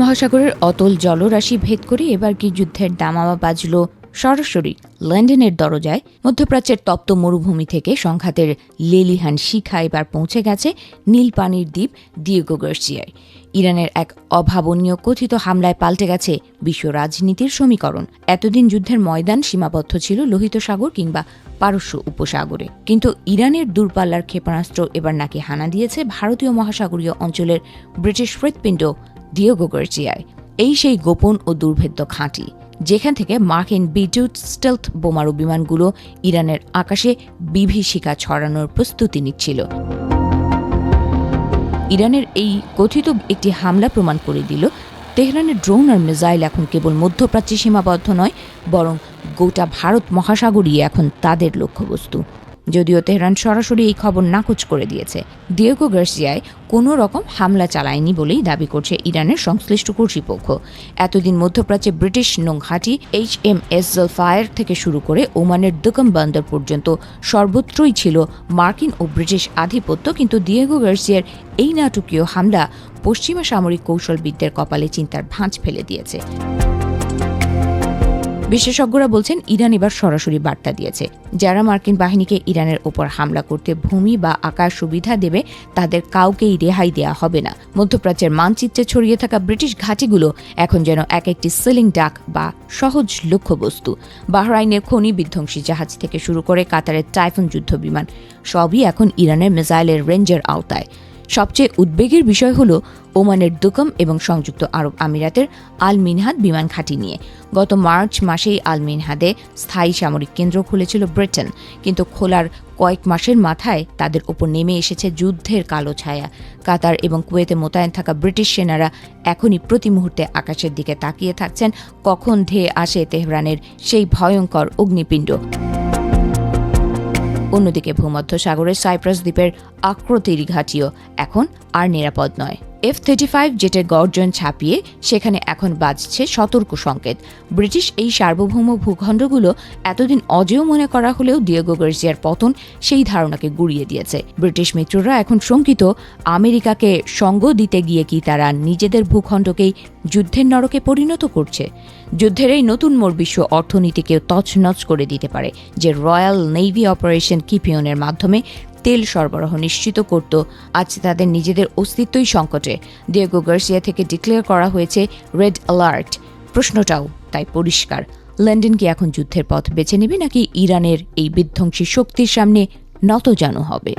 মহাসাগরের অতল জলরাশি ভেদ করে এবার কি যুদ্ধের দামামা বাজল সরাসরি লন্ডনের দরজায়। মধ্যপ্রাচ্যের তপ্ত মরুভূমি থেকে সংঘাতের লেলিহান শিখা এবার পৌঁছে গেছে নীল পানির দ্বীপ দিয়েগো গার্সিয়ায়। ইরানের এক অভাবনীয় কথিত হামলায় পাল্টে গেছে বিশ্ব রাজনীতির সমীকরণ। এতদিন যুদ্ধের ময়দান সীমাবদ্ধ ছিল লোহিত সাগর কিংবা পারস্য উপসাগরে, কিন্তু ইরানের দূরপাল্লার ক্ষেপণাস্ত্র এবার নাকি হানা দিয়েছে ভারতীয় মহাসাগরীয় অঞ্চলের ব্রিটিশ হৃৎপিণ্ড দিয়েগো গার্সিয়ায়। এই সেই গোপন ও দুর্ভেদ্য ঘাঁটি যেখান থেকে মার্কিন B-2 স্টেলথ বোমারু বিমানগুলো ইরানের আকাশে বিভীষিকা ছড়ানোর প্রস্তুতি নিচ্ছিল। ইরানের এই কথিত একটি হামলা প্রমাণ করে দিল তেহরানের ড্রোন আর মিসাইল এখন কেবল মধ্যপ্রাচ্যে সীমাবদ্ধ নয়, বরং গোটা ভারত মহাসাগরই এখন তাদের লক্ষ্যবস্তু। যদিও তেহরান সরাসরি এই খবর নাকচ করে দিয়েছে। দিয়েগো গার্সিয়ায় কোনো রকম হামলা চালায়নি বলেই দাবি করছে ইরানের সংশ্লিষ্ট কর্তৃপক্ষ। এতদিন মধ্যপ্রাচ্যে ব্রিটিশ নৌঘাঁটি HMS জুলফায়ার থেকে শুরু করে ওমানের দুকম বন্দর পর্যন্ত সর্বত্রই ছিল মার্কিন ও ব্রিটিশ আধিপত্য, কিন্তু দিয়েগো গার্সিয়ার এই নাটকীয় হামলা পশ্চিমা সামরিক কৌশলবিদদের কপালে চিন্তার ভাঁজ ফেলে দিয়েছে। বিশেষজ্ঞরা বলছেন ইরান এবার সরাসরি বার্তা দিয়েছে, যারা মার্কিন বাহিনীকে ইরানের ওপর হামলা করতে ভূমি বা আকাশ সুবিধা দেবে তাদের কাউকেই রেহাই দেয়া হবে না। মধ্যপ্রাচ্যের মানচিত্রে ছড়িয়ে থাকা ব্রিটিশ ঘাঁটিগুলো এখন যেন এক একটি সিলিং ডাক বা সহজ লক্ষ্যবস্তু। বাহরাইনের খনি বিধ্বংসী জাহাজ থেকে শুরু করে কাতারের টাইফুন যুদ্ধ বিমান সবই এখন ইরানের মিসাইলের রেঞ্জের আওতায়। সবচেয়ে উদ্বেগের বিষয় হল ওমানের দুকম এবং সংযুক্ত আরব আমিরাতের আল মিনহাদ বিমান ঘাঁটি নিয়ে। গত মার্চ মাসেই আল মিনহাদে স্থায়ী সামরিক কেন্দ্র খুলেছিল ব্রিটেন, কিন্তু খোলার কয়েক মাসের মাথায় তাদের ওপর নেমে এসেছে যুদ্ধের কালো ছায়া। কাতার এবং কুয়েতে মোতায়েন থাকা ব্রিটিশ সেনারা এখনই প্রতি মুহূর্তে আকাশের দিকে তাকিয়ে থাকছেন কখন ধেয়ে আসে তেহরানের সেই ভয়ঙ্কর অগ্নিপিণ্ড। অন্যদিকে ভূমধ্য সাগরের সাইপ্রাস দ্বীপের আক্রতির ঘাঁটিও এখন আর নিরাপদ নয়। F-35 জেটের গর্জন ছাপিয়ে সেখানে এখন বাজছে সতর্ক সংকেত। ব্রিটিশ এই সার্বভৌম ভূখণ্ডগুলো এতদিন অজেয় মনে করা হলেও দিয়েগো গার্সিয়ার পতন সেই ধারণাকে গুড়িয়ে দিয়েছে। ব্রিটিশ মিত্ররা এখন শঙ্কিত আমেরিকাকে সঙ্গ দিতে গিয়ে কি তারা নিজেদের ভূখণ্ডকেই যুদ্ধের নরকে পরিণত করছে। যুদ্ধের এই নতুন মোড় বিশ্ব অর্থনীতিকে তছনছ করে দিতে পারে। যে রয়্যাল নেভি অপারেশন কিপিয়নের মাধ্যমে তেল সরবরাহ নিশ্চিত করত, আজ তাদের নিজেদের অস্তিত্বই সংকটে। দিয়েগো গার্সিয়া থেকে ডিক্লেয়ার করা হয়েছে রেড অ্যালার্ট। প্রশ্নটাও তাই পরিষ্কার, লন্ডন কি এখন যুদ্ধের পথ বেছে নেবে নাকি ইরানের এই বিধ্বংসী শক্তির সামনে নতজানু হবে?